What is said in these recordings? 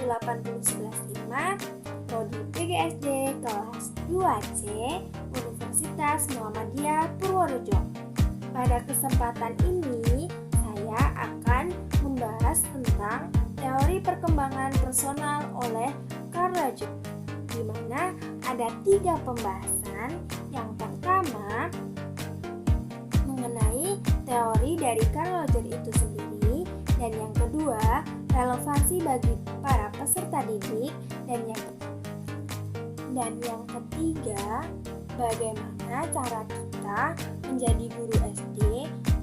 1801115, Prodi PGSD kelas 2C, Universitas Muhammadiyah Purworejo. Pada kesempatan ini, saya akan membahas tentang teori perkembangan personal oleh Carl Rogers, di mana ada 3 pembahasan. Yang pertama, mengenai teori dari Carl Rogers itu sendiri, dan yang kedua, relevansi bagi para peserta didik, dan yang ketiga, bagaimana cara kita menjadi guru SD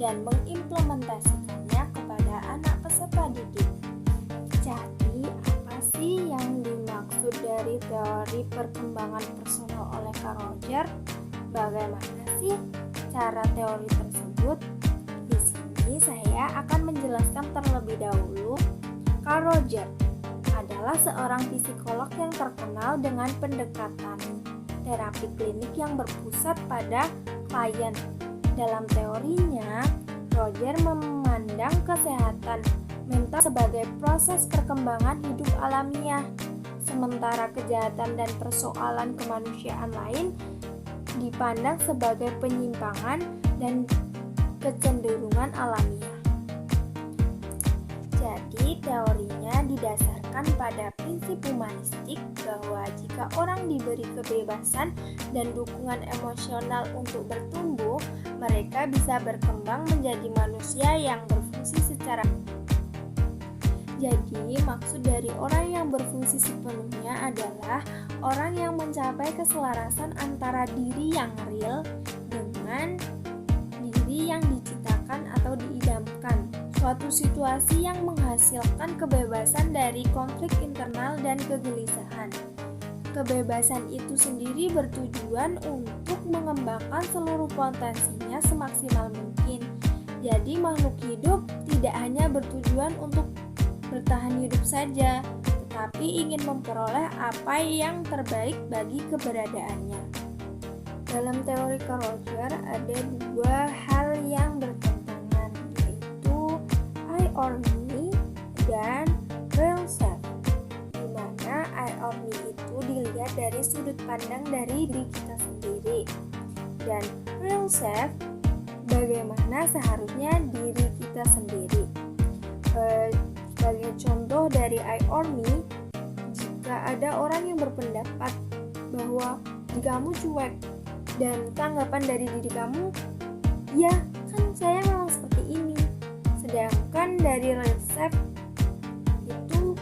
dan mengimplementasikannya kepada anak peserta didik. Jadi, apa sih yang dimaksud dari teori perkembangan personal oleh Carl Rogers? Bagaimana sih cara teori tersebut? Di sini saya akan menjelaskan terlebih dahulu. Carl Rogers adalah seorang psikolog yang terkenal dengan pendekatan terapi klinik yang berpusat pada klien. Dalam teorinya, Rogers memandang kesehatan mental sebagai proses perkembangan hidup alamiah, sementara kejahatan dan persoalan kemanusiaan lain dipandang sebagai penyimpangan dan kecenderungan alamiah. Jadi, teorinya didasarkan pada prinsip humanistik bahwa jika orang diberi kebebasan dan dukungan emosional untuk bertumbuh, mereka bisa berkembang menjadi manusia yang berfungsi secara. Jadi, maksud dari orang yang berfungsi sepenuhnya adalah orang yang mencapai keselarasan antara diri yang real dengan diri yang diciptakan atau diidamkan. Suatu situasi yang menghasilkan kebebasan dari konflik internal dan kegelisahan. Kebebasan itu sendiri bertujuan untuk mengembangkan seluruh potensinya semaksimal mungkin. Jadi makhluk hidup tidak hanya bertujuan untuk bertahan hidup saja, tetapi ingin memperoleh apa yang terbaik bagi keberadaannya. Dalam teori Carl Rogers ada 2 hal yang bertentangan, yaitu I or me dan real self, di mana I or me itu dilihat dari sudut pandang dari diri kita sendiri, dan real self bagaimana seharusnya diri kita sendiri. Sebagai contoh dari I or me, jika ada orang yang berpendapat bahwa kamu cuek dan tanggapan dari diri kamu, ya kan saya memang seperti ini. Sedangkan dari real self itu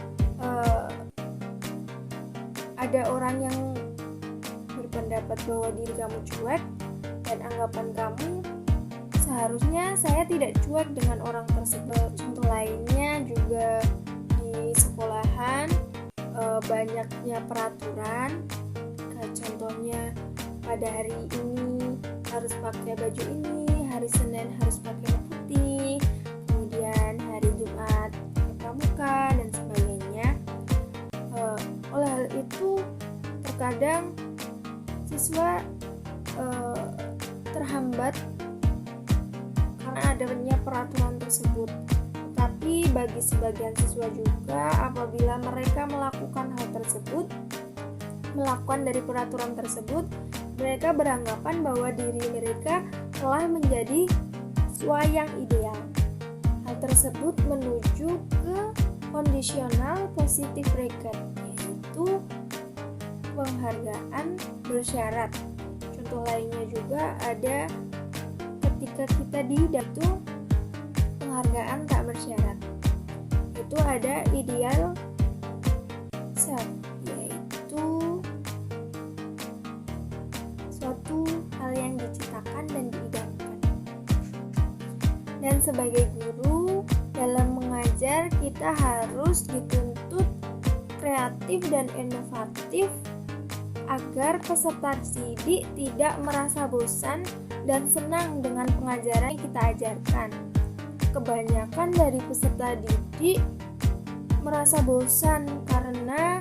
ada orang yang berpendapat bahwa diri kamu cuek dan anggapan kamu seharusnya saya tidak cuek dengan orang tersebut. Contoh lainnya juga di sekolahan, banyaknya peraturan. Contohnya pada hari ini harus pakai baju ini, hari Senin harus pakai putih, kemudian hari Jumat pakai pramuka dan sebagainya. Oleh hal itu terkadang siswa terhambat karena adanya peraturan tersebut. Tapi bagi sebagian siswa juga, apabila mereka melakukan hal tersebut, melakukan dari peraturan tersebut, mereka beranggapan bahwa diri mereka telah menjadi siswa yang ideal. Hal tersebut menuju ke conditional positive regard, yaitu penghargaan bersyarat. Contoh lainnya juga ada ketika kita itu penghargaan tak bersyarat. Itu ada ideal self, yaitu suatu hal yang diciptakan dan diidamkan. Dan sebagai guru, dalam mengajar kita harus dituntut kreatif dan inovatif agar peserta didik tidak merasa bosan dan senang dengan pengajaran yang kita ajarkan. Kebanyakan dari peserta didik merasa bosan karena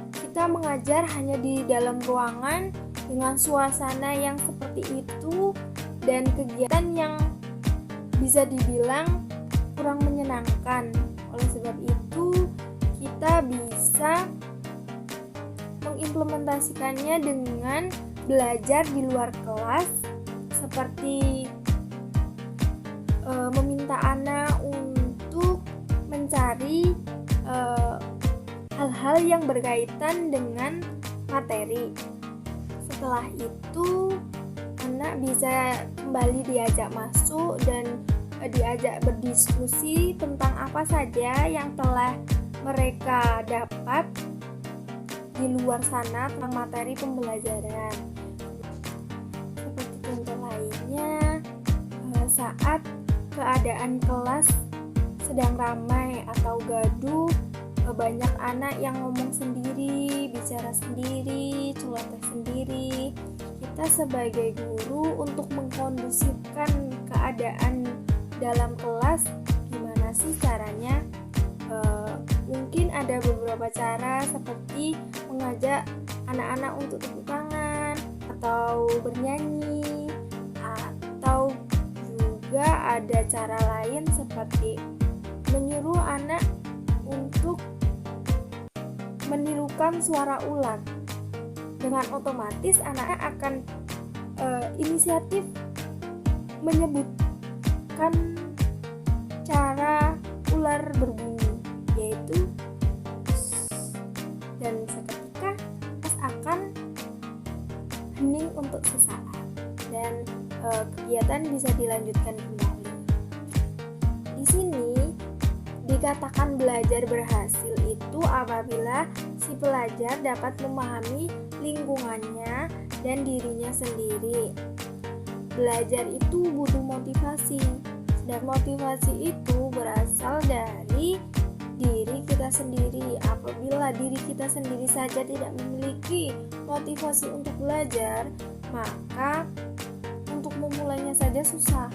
kita mengajar hanya di dalam ruangan dengan suasana yang seperti itu dan kegiatan yang bisa dibilang kurang menyenangkan. Oleh sebab itu, kita mengimplementasikannya dengan belajar di luar kelas, seperti meminta anak untuk mencari hal-hal yang berkaitan dengan materi. Setelah itu, anak bisa kembali diajak masuk dan diajak berdiskusi tentang apa saja yang telah mereka dapat di luar sana tentang materi pembelajaran. Seperti contoh lainnya, saat keadaan kelas sedang ramai atau gaduh, banyak anak yang ngomong sendiri, bicara sendiri, celoteh sendiri. Kita sebagai guru untuk mengkondusifkan keadaan dalam kelas, gimana sih caranya? Mungkin ada beberapa cara, seperti mengajak anak-anak untuk tepuk tangan atau bernyanyi, atau juga ada cara lain seperti menyuruh anak untuk menirukan suara ular. Dengan otomatis anak akan inisiatif menyebutkan cara ular berbunyi, yaitu dan seketika kelas akan hening untuk sesaat dan kegiatan bisa dilanjutkan kembali. Di sini dikatakan belajar berhasil itu apabila si pelajar dapat memahami lingkungannya dan dirinya sendiri. Belajar itu butuh motivasi, dan motivasi itu berasal dari diri kita sendiri. Apabila diri kita sendiri saja tidak memiliki motivasi untuk belajar, maka untuk memulainya saja susah.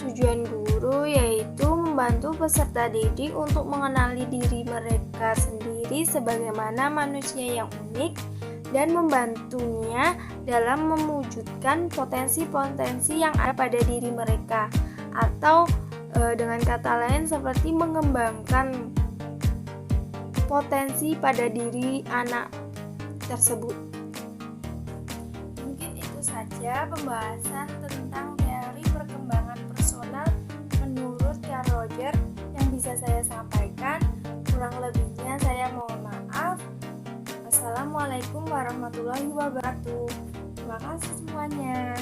Tujuan guru yaitu membantu peserta didik untuk mengenali diri mereka sendiri sebagaimana manusia yang unik dan membantunya dalam mewujudkan potensi-potensi yang ada pada diri mereka, atau dengan kata lain seperti mengembangkan potensi pada diri anak tersebut. Mungkin itu saja pembahasan tentang teori perkembangan personal menurut Carl Rogers yang bisa saya sampaikan. Kurang lebihnya saya mohon maaf. Assalamualaikum warahmatullahi wabarakatuh. Terima kasih semuanya.